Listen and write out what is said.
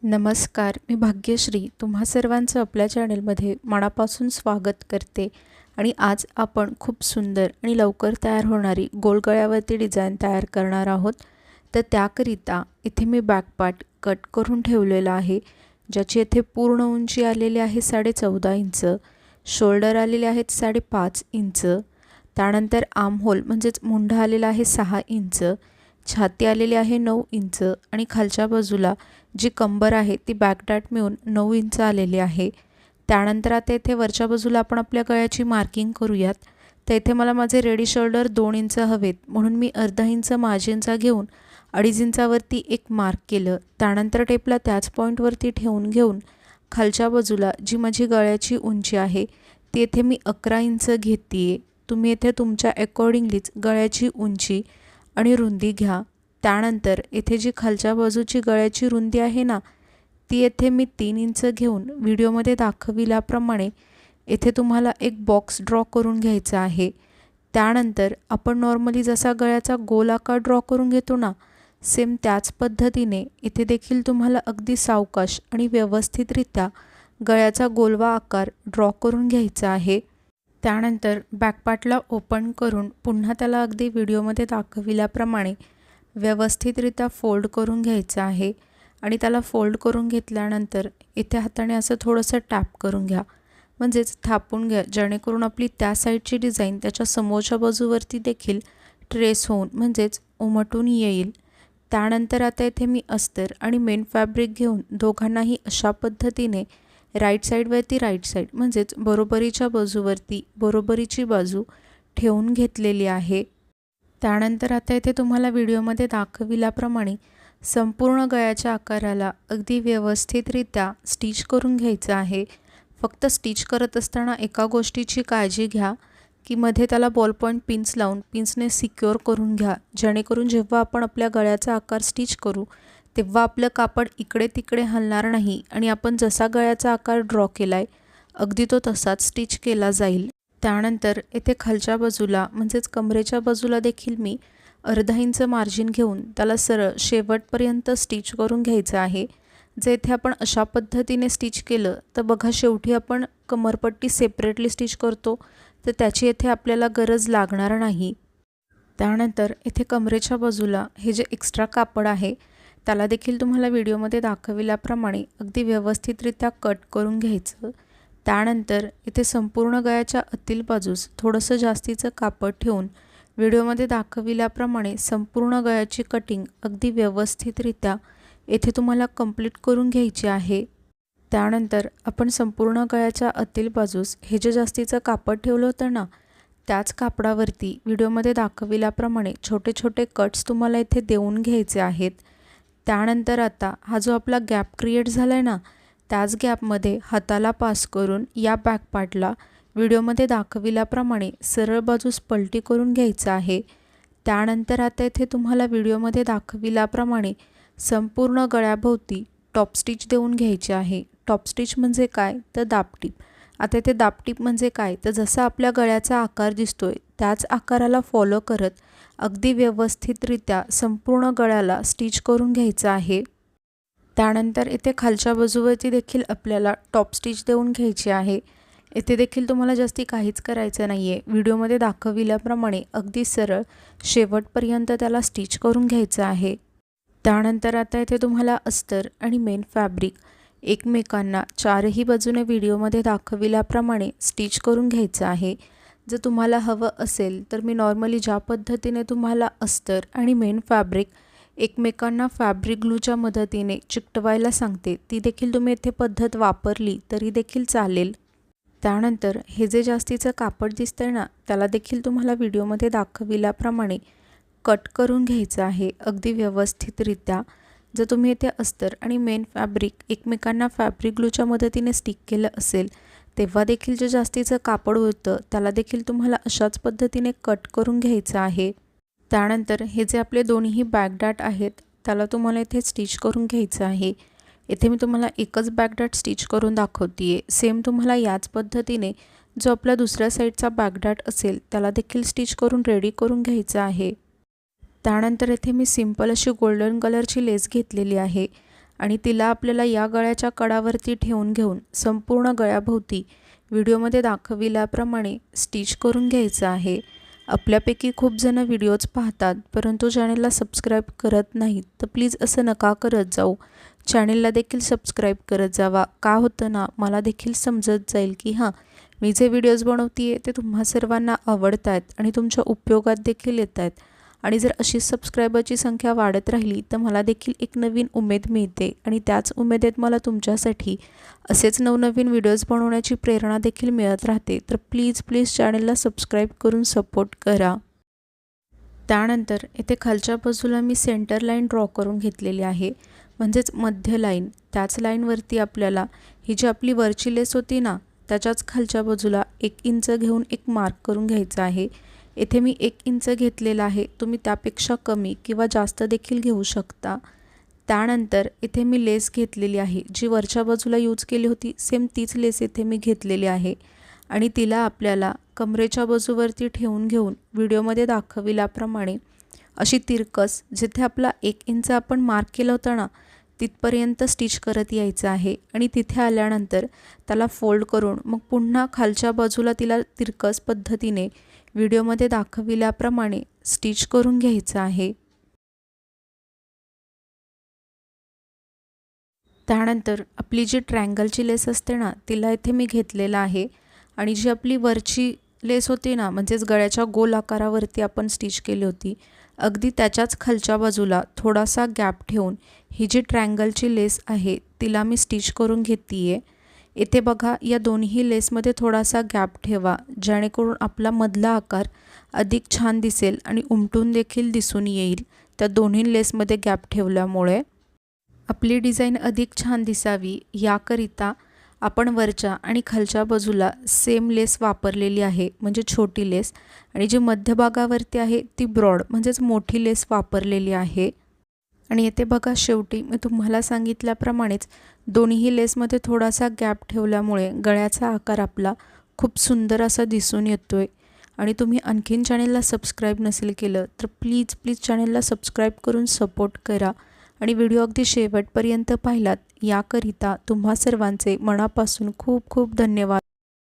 नमस्कार, मी भाग्यश्री तुम्हा सर्वांचं आपल्या चॅनलमध्ये मनापासून स्वागत करते आणि आज आपण खूप सुंदर आणि लवकर तयार होणारी गोलगळ्यावरती डिझाईन तयार करणार आहोत। तर त्याकरिता इथे मी बॅक पार्ट कट करून ठेवलेला आहे, ज्याची इथे पूर्ण उंची आलेली आहे 14.5 इंच, शोल्डर आलेले आहेत 5.5 इंच, त्यानंतर आर्म होल म्हणजेच मुंढा आलेला आहे 6 इंच, छाती आलेली आहे 9 इंच आणि खालच्या बाजूला जी कंबर आहे ती बॅकडाट मिळून 9 इंच आलेली आहे। त्यानंतर आता इथे वरच्या बाजूला आपण आपल्या गळ्याची मार्किंग करूयात। तर इथे मला माझे रेडी शोल्डर 2 इंच हवेत, म्हणून मी अर्धा इंच मार्जिनचा घेऊन 2.5 इंचावरती एक मार्क केलं। त्यानंतर टेपला त्याच पॉईंटवरती ठेवून घेऊन खालच्या बाजूला जी माझी गळ्याची उंची आहे ती इथे मी 11 इंच घेते। तुम्ही इथे तुमच्या अकॉर्डिंगलीच गळ्याची उंची आणि रुंदी घ्या। त्यानंतर इथे जी खालच्या बाजूची गळ्याची रुंदी आहे ना, ती इथे मी 3 इंच घेऊन व्हिडिओमध्ये दाखविल्याप्रमाणे इथे तुम्हाला एक बॉक्स ड्रॉ करून घ्यायचा आहे। त्यानंतर आपण नॉर्मली जसा गळ्याचा गोल आकार ड्रॉ करून घेतो ना, सेम त्याच पद्धतीने इथे देखील तुम्हाला अगदी सावकाश आणि व्यवस्थितरित्या गळ्याचा गोलवा आकार ड्रॉ करून घ्यायचा आहे। त्यानंतर बॅकपार्टला ओपन करून पुन्हा त्याला अगदी व्हिडिओमध्ये दाखविल्याप्रमाणे व्यवस्थितरित्या फोल्ड करून घ्यायचं आहे आणि त्याला फोल्ड करून घेतल्यानंतर इथे हाताने असं थोडंसं टॅप करून घ्या, म्हणजेच थापून घ्या, जेणेकरून आपली त्या साईडची डिझाईन त्याच्या समोरच्या बाजूवरती देखील ट्रेस होऊन म्हणजेच उमटून येईल। त्यानंतर आता इथे मी अस्तर आणि मेन फॅब्रिक घेऊन दोघांनाही अशा पद्धतीने राईट साईडवरती राईट साईड म्हणजेच बरोबरीच्या बाजूवरती बरोबरीची बाजू ठेवून घेतलेली आहे। त्यानंतर आता इथे तुम्हाला व्हिडिओमध्ये दाखविल्याप्रमाणे संपूर्ण गळ्याच्या आकाराला अगदी व्यवस्थितरित्या स्टिच करून घ्यायचं आहे। फक्त स्टिच करत असताना एका गोष्टीची काळजी घ्या की मध्ये त्याला बॉल पॉईंट पिन्स लावून पिन्सने सिक्युअर करून घ्या, जेणेकरून जेव्हा आपण आपल्या गळ्याचा आकार स्टिच करू तेव्हा आपलं कापड इकडे तिकडे हलणार नाही आणि आपण जसा गळ्याचा आकार ड्रॉ केलाय अगदी तो तसाच स्टिच केला जाईल। त्यानंतर इथे खालच्या बाजूला म्हणजेच कमरेच्या बाजूला देखील मी अर्धा इंच मार्जिन घेऊन त्याला सरळ शेवटपर्यंत स्टिच करून घ्यायचं आहे। जे इथे आपण अशा पद्धतीने स्टिच केलं तर बघा, शेवटी आपण कमरपट्टी सेपरेटली स्टिच करतो तर त्याची इथे आपल्याला गरज लागणार नाही। त्यानंतर इथे कमरेच्या बाजूला हे जे एक्स्ट्रा कापड आहे त्याला देखील तुम्हाला व्हिडिओमध्ये दाखविल्याप्रमाणे अगदी व्यवस्थितरित्या कट करून घ्यायचं। त्यानंतर इथे संपूर्ण गळ्याच्या आतील बाजूस थोडंसं जास्तीचं कापड ठेवून व्हिडिओमध्ये दाखविल्याप्रमाणे संपूर्ण गळ्याची कटिंग अगदी व्यवस्थितरित्या इथे तुम्हाला कंप्लीट करून घ्यायची आहे। त्यानंतर आपण संपूर्ण गळ्याच्या आतील बाजूस हे जे जास्तीचं कापड ठेवलं होतं ना, त्याच कापडावरती व्हिडिओमध्ये दाखविल्याप्रमाणे छोटे छोटे कट्स तुम्हाला इथे देऊन घ्यायचे आहेत। त्यानंतर आता हा जो आपला गॅप क्रिएट झाला आहे ना, त्याच गॅपमध्ये हाताला पास करून या बॅक पार्टला व्हिडिओमध्ये दाखविल्याप्रमाणे सरळ बाजूस पलटी करून घ्यायचं आहे। त्यानंतर आता इथे तुम्हाला व्हिडिओमध्ये दाखविल्याप्रमाणे संपूर्ण गळ्याभोवती टॉप स्टिच देऊन घ्यायचे आहे। टॉप स्टिच म्हणजे काय तर दाबटीप। आता इथे दाबटीप म्हणजे काय तर जसा आपल्या गळ्याचा आकार दिसतोय त्याच आकाराला फॉलो करत अगदी व्यवस्थितरित्या संपूर्ण गळ्याला स्टिच करून घ्यायचं आहे। त्यानंतर इथे खालच्या बाजूवरती देखील आपल्याला टॉप स्टिच देऊन घ्यायची आहे। इथे देखील तुम्हाला जास्ती काहीच करायचं नाही आहे, व्हिडिओमध्ये दाखविल्याप्रमाणे अगदी सरळ शेवटपर्यंत त्याला स्टिच करून घ्यायचं आहे। त्यानंतर आता इथे तुम्हाला अस्तर आणि मेन फॅब्रिक एकमेकांना चारही बाजूने व्हिडिओमध्ये दाखविल्याप्रमाणे स्टिच करून घ्यायचं आहे। जर तुम्हाला हवं असेल तर मी नॉर्मली ज्या पद्धतीने तुम्हाला अस्तर आणि मेन फॅब्रिक एकमेकांना फॅब्रिक ग्लूच्या मदतीने चिकटवायला सांगते ती देखील तुम्ही इथे पद्धत वापरली तरी देखील चालेल। त्यानंतर हे जे जास्तीचं कापड दिसतंय ना, त्याला देखील तुम्हाला व्हिडिओमध्ये दाखविल्याप्रमाणे कट करून घ्यायचं आहे अगदी व्यवस्थितरित्या। जर तुम्ही इथे अस्तर आणि मेन फॅब्रिक एकमेकांना फॅब्रिक ग्लूच्या मदतीने स्टिक केलं असेल तेव्हा देखील जे जास्तीचं कापड होतं त्याला देखील तुम्हाला अशाच पद्धतीने कट करून घ्यायचं आहे। त्यानंतर हे जे आपले दोन्ही बॅकडाट आहेत त्याला तुम्हाला इथे स्टिच करून घ्यायचं आहे। इथे मी तुम्हाला एकच बॅकडाट स्टिच करून दाखवते। सेम तुम्हाला याच पद्धतीने जो आपला दुसऱ्या साईडचा बॅकडाट असेल त्याला देखील स्टिच करून रेडी करून घ्यायचं आहे। त्यानंतर इथे मी सिंपल अशी गोल्डन कलरची लेस घेतलेली आहे आणि तिला आपल्याला या गळ्याच्या कडावरती ठेवून घेऊन संपूर्ण गळ्याभोवती व्हिडिओमध्ये दाखविल्याप्रमाणे स्टिच करून घ्यायचं आहे। आपल्यापैकी खूप जण व्हिडिओज पाहतात परंतु चॅनलला सबस्क्राईब करत नाहीत, तर प्लीज असं नका करत जाऊ। चॅनलला देखील सबस्क्राईब करत जावा। का होतं ना, मला देखील समजत जाईल की हां, मी जे व्हिडिओज बनवते ते तुम्हा सर्वांना आवडत आहेत आणि तुमच्या उपयोगात देखील येत आहेत। आणि जर अशी सबस्क्रायबरची संख्या वाढत राहिली तर मला देखील एक नवीन उमेद मिळते आणि त्याच उमेदेत मला तुमच्यासाठी असेच नवनवीन व्हिडिओज बनवण्याची प्रेरणा देखील मिळत राहते। तर प्लीज चॅनलला सबस्क्राईब करून सपोर्ट करा। त्यानंतर इथे खालच्या बाजूला मी सेंटर लाईन ड्रॉ करून घेतलेली आहे, म्हणजेच मध्य लाईन। त्याच लाईनवरती आपल्याला ही जी आपली वरची लेस होती ना, त्याच्याच खालच्या बाजूला 1 इंच घेऊन एक मार्क करून घ्यायचा आहे। इथे मी 1 इंच घेतलेला आहे, तुम्ही त्यापेक्षा कमी किंवा जास्त देखील घेऊ शकता। त्यानंतर इथे मी लेस घेतलेली आहे, जी वरच्या बाजूला यूज केली होती सेम तीच लेस इथे मी घेतलेली आहे आणि तिला आपल्याला कमरेच्या बाजूवरती ठेवून घेऊन व्हिडिओमध्ये दाखविल्याप्रमाणे अशी तिरकस जिथे आपला 1 इंच आपण मार्क केलं होतं ना, तिथपर्यंत स्टिच करत यायचं आहे आणि तिथे आल्यानंतर त्याला फोल्ड करून मग पुन्हा खालच्या बाजूला तिला तिरकस पद्धतीने व्हिडिओमध्ये दाखविल्याप्रमाणे स्टिच करून घ्यायचं आहे। त्यानंतर आपली जी ट्रायंगलची लेस असते ना, तिला इथे मी घेतलेला आहे आणि जी आपली वरची लेस होती ना, म्हणजेच गळ्याच्या गोल आकारावरती आपण स्टिच केली होती, अगदी त्याच्याच खालच्या बाजूला थोडासा गॅप ठेवून ही जी ट्रायंगलची लेस आहे तिला मी स्टिच करून घेते। इथे बघा, या दोन्ही लेसमध्ये थोडासा गॅप ठेवा, जेणेकरून आपला मधला आकार अधिक छान दिसेल आणि उमटून देखील दिसून येईल। त्या दोन्ही लेसमध्ये गॅप ठेवल्यामुळे आपली डिझाईन अधिक छान दिसावी याकरिता आपण वरच्या आणि खालच्या बाजूला सेम लेस वापरलेली आहे, म्हणजे छोटी लेस, आणि जी मध्यभागावरती आहे ती ब्रॉड म्हणजेच मोठी लेस वापरलेली आहे। आणि येथे बघा, शेवटी मी तुम्हाला सांगितल्याप्रमाणेच दोन्ही लेसमध्ये थोडासा गॅप ठेवल्यामुळे गळ्याचा आकार आपला खूप सुंदर असा दिसून येतोय। आणि तुम्ही आणखीन चॅनलला सबस्क्राईब नसेल केलं तर प्लीज चॅनलला सबस्क्राईब करून सपोर्ट करा आणि व्हिडिओ अगदी शेवटपर्यंत पाहिलात याकरिता तुम्हा सर्वांचे मनापासून खूप धन्यवाद।